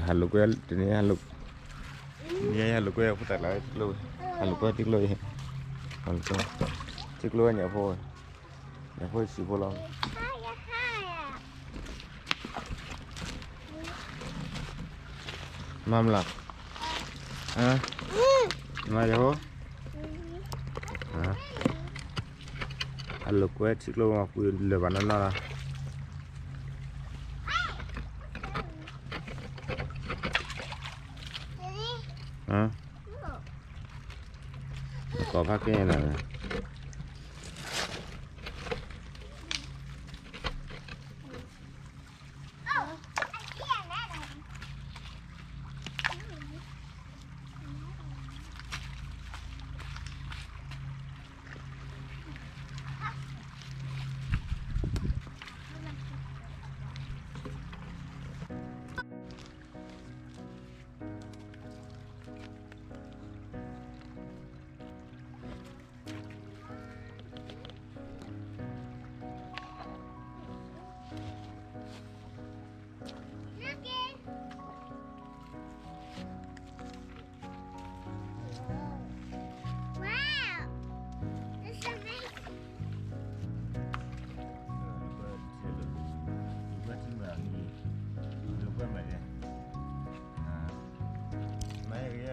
haluknya ini haluk ini haluknya aku tak lagi ciklu haluknya ciklu ya haluknya ciklu nya po si bolong mam lah mà vô haluk gue ciklu aku lebanon lah có phát cái này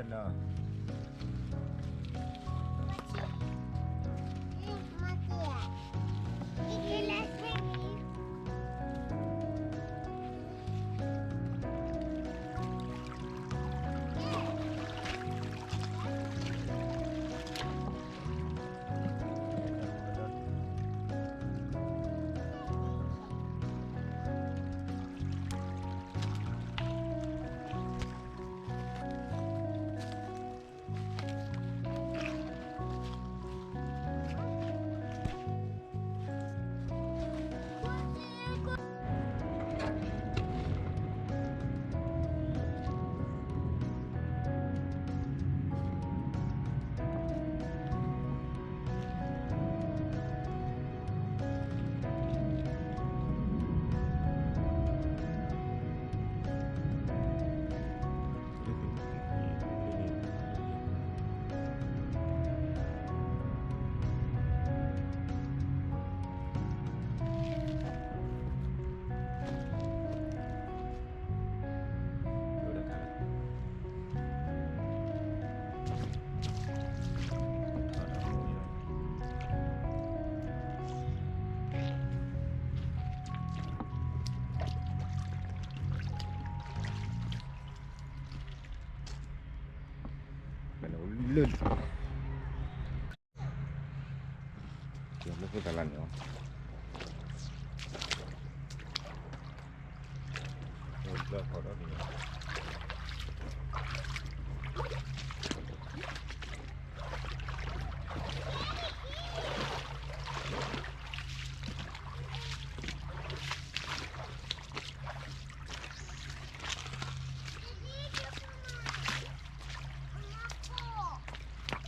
no. Lên giờ nó có tài lành không rồi khỏi đó thì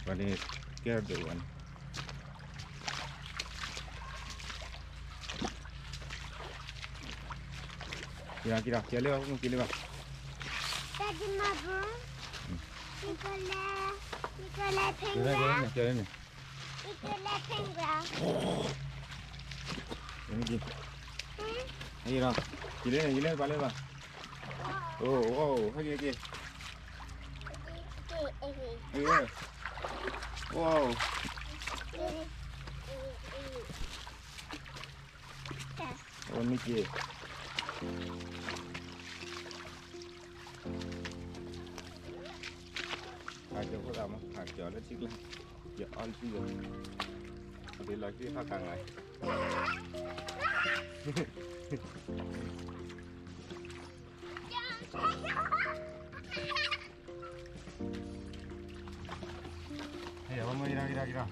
và đi kéo được anh kira kira kia leo không kia leo tadi mabuk Nicola kia đây này Nicola Penguin ini gì này đâu kia lên vào oh hay kia wow ini kia chỗ có làm hạt chợ nó chiếc lên giờ ăn chi rồi thì là cái hoa càng này hey vamos a ir a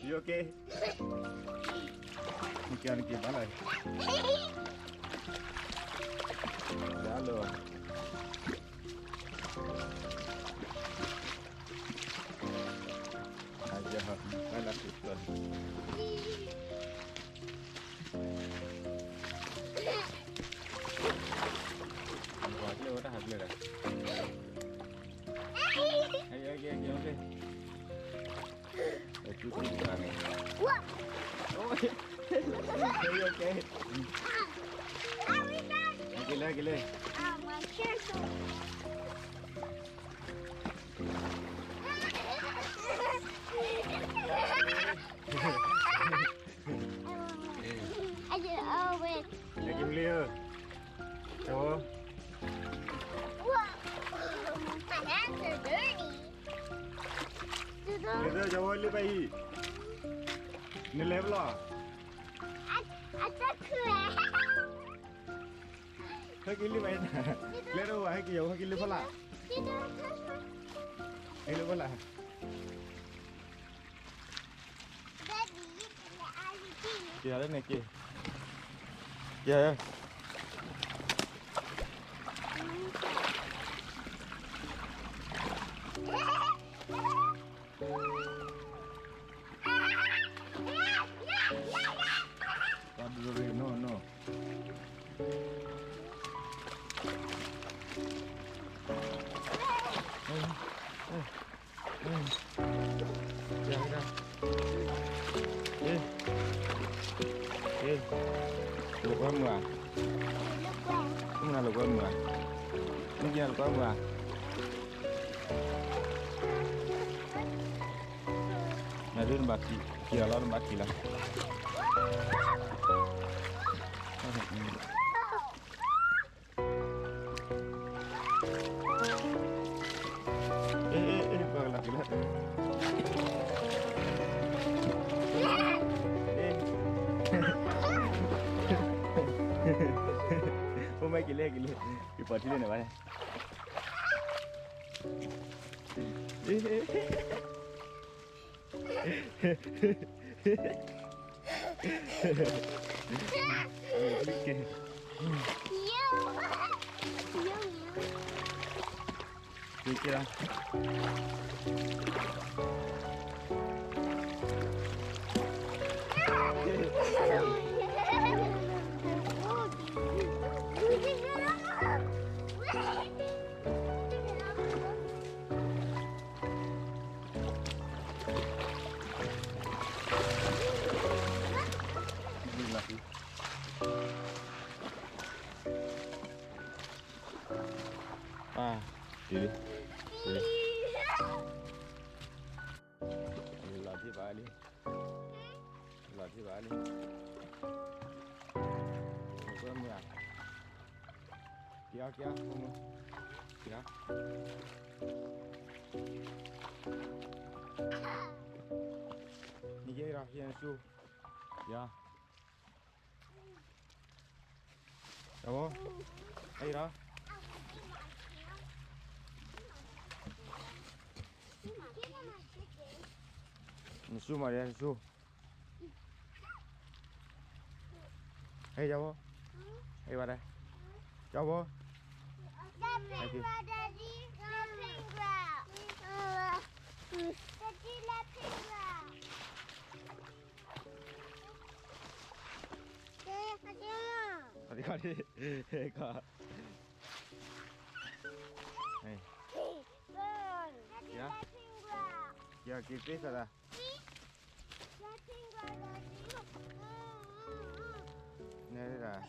You okay? Ini balik. Giá lừa. Giờ phải là thịt rồi. Rồi cái lừa đó hạt lừa này. Ai ok. Để chú tìm ra này. Ôi. Ok. Cái lên. My chair's so. I just always. Để kim lia. Cho. My hands are dirty. Đưa cho ơi bay. Nên lấy vào. I took crap. Hơi cái lia bay. Lấy đâu vậy? Cái dầu hơi cái lia vào lại. Cái lia vào lại. Kìa đấy này kìa. Kìa. No. Lục qua mưa. Không là lục qua mưa. Nó kia lục qua mưa. Nah, dia baki. Kira lah baki lah. Kau lagi lah. Hôm nay kìa cái bật lên này bạn. Kira. Đi. Lagi balik. Lupa mưa. Kia, không. Kia. Ni kia ra hiện su. Kia. Đâu? Đây đó. Su Maria su. Hey cháu. Hey vào đây. Cháu bố. Daddy, 어디 가리? 가. 야, 길게서다. 내려라.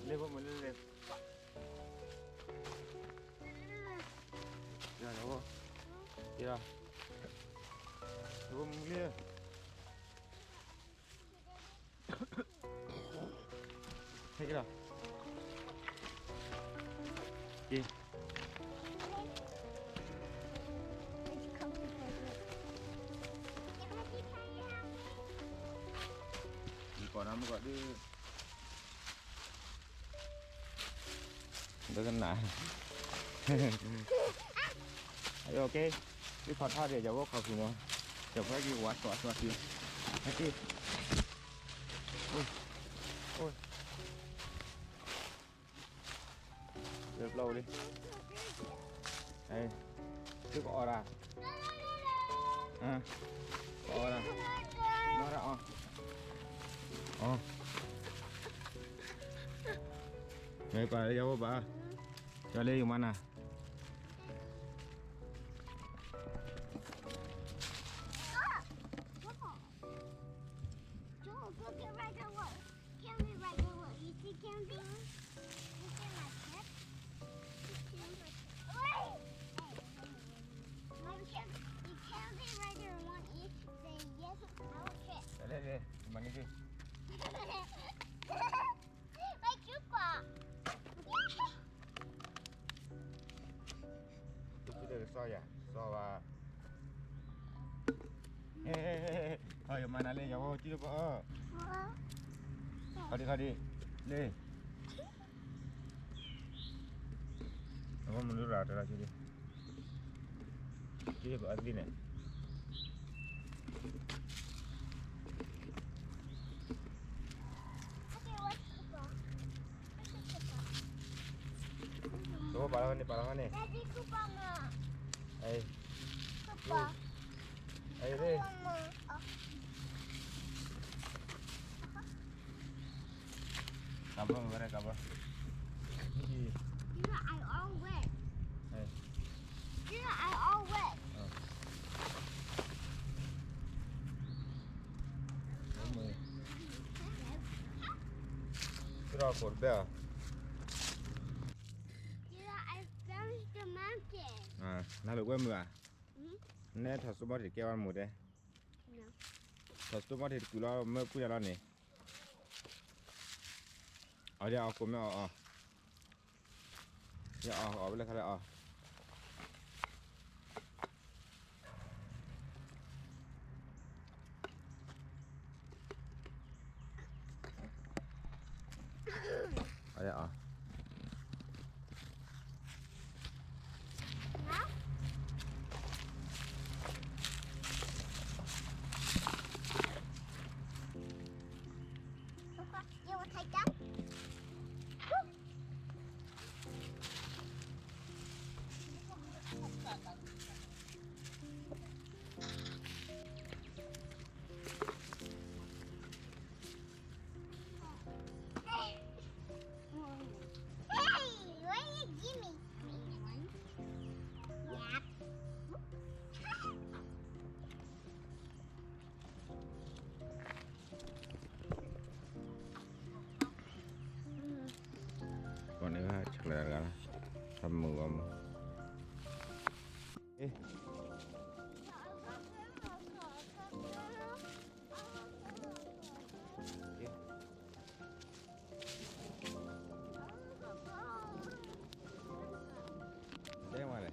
레버 멀리 레. 야, 여보. 야. 여보 멀리. 해기라. 예. Còn nó gọi đi. Đừng có nã. Ok. Cái phật hoa để cho bố khẩu gì nữa. chụp cái quạt kia cái kia ôi được lâu đi đây cứ có ra à có ra nó ra này bà đi đâu bà cho đi dùng ăn à Look at right there, look. Candy right there, look. You see Candy? You see my pet? Wait! Mom, Candy right there want to eat. Say yes, I'll pet. đây mang cái gì My chupa. cái được soi à soi và thôi mà nãy lên nhau chứ bữa Khadi le apa menurut ada sini jadi buat ini Okay, what's chupa? What's the chupa? coba parahan ni Daddy, chupa ma. eh Chupa. eh deh Chupa ma. Oh. kabar mana kabar ini Yeah, I all wet. eh Yeah, I all wet. Mười. Cái đó cột bè. Yeah, I found the mountain. À, nó được quên mưa à? Hmm? Nè thật số bao thì kêu ăn một đấy. No. Thật số bao thì cứ lo mưa cứ ra nè. Ở đây ở cùng nhau ở. Ya ở bên đây ở. Ở đây ở. No? Okay, you want to take that? Hey, what did you give me? Yeah. Còn nữa chắc là thăm mưa không? Ê, đây ngoài này.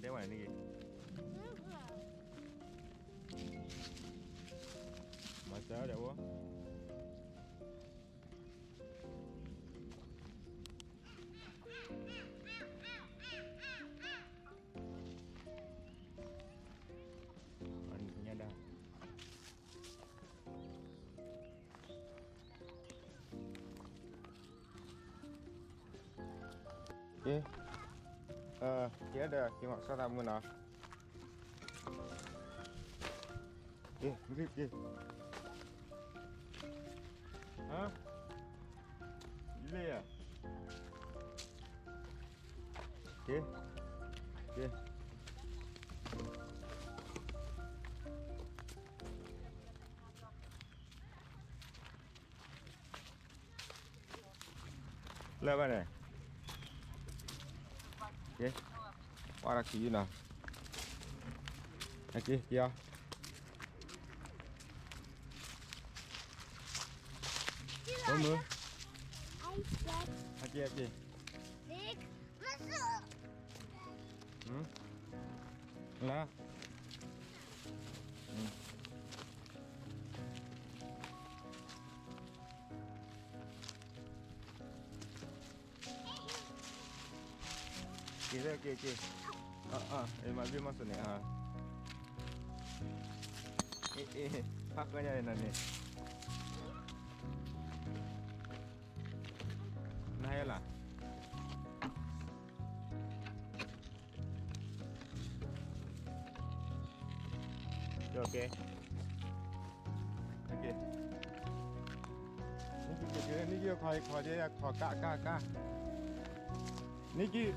Đây ngoài này gì? Mà sao đẹp quá? Anh punya dah. Okay. Dia ada kimak salam guna. Grip je. Ha? Gila ya? Okay. Okay. Lah mana? Okay. Orang kiri nak. Okay, kia. Mama. Okay. Big muscle. Lah. Okey. Mabim masuk ni. Pakanya ini ni. Nah ya lah. Okey. Ni dia kau dia kau kak. Niki.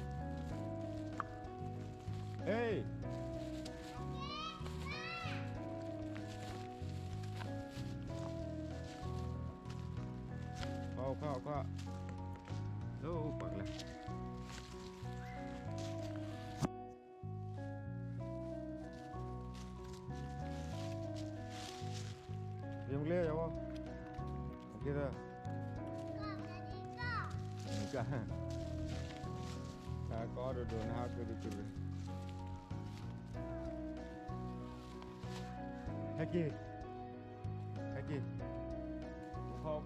Hey. Kau. Lupa lah. Dia boleh ya, Wah. Okey dah. Nikah. Kau ada nak aku dulu. Haki. Kau.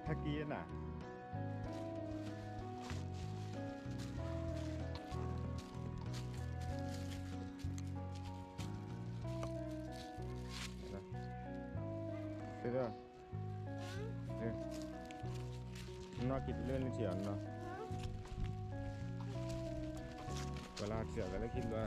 Haki na. Sudah. Nak kita lihat ni siapa? Kalau siapa lagi kita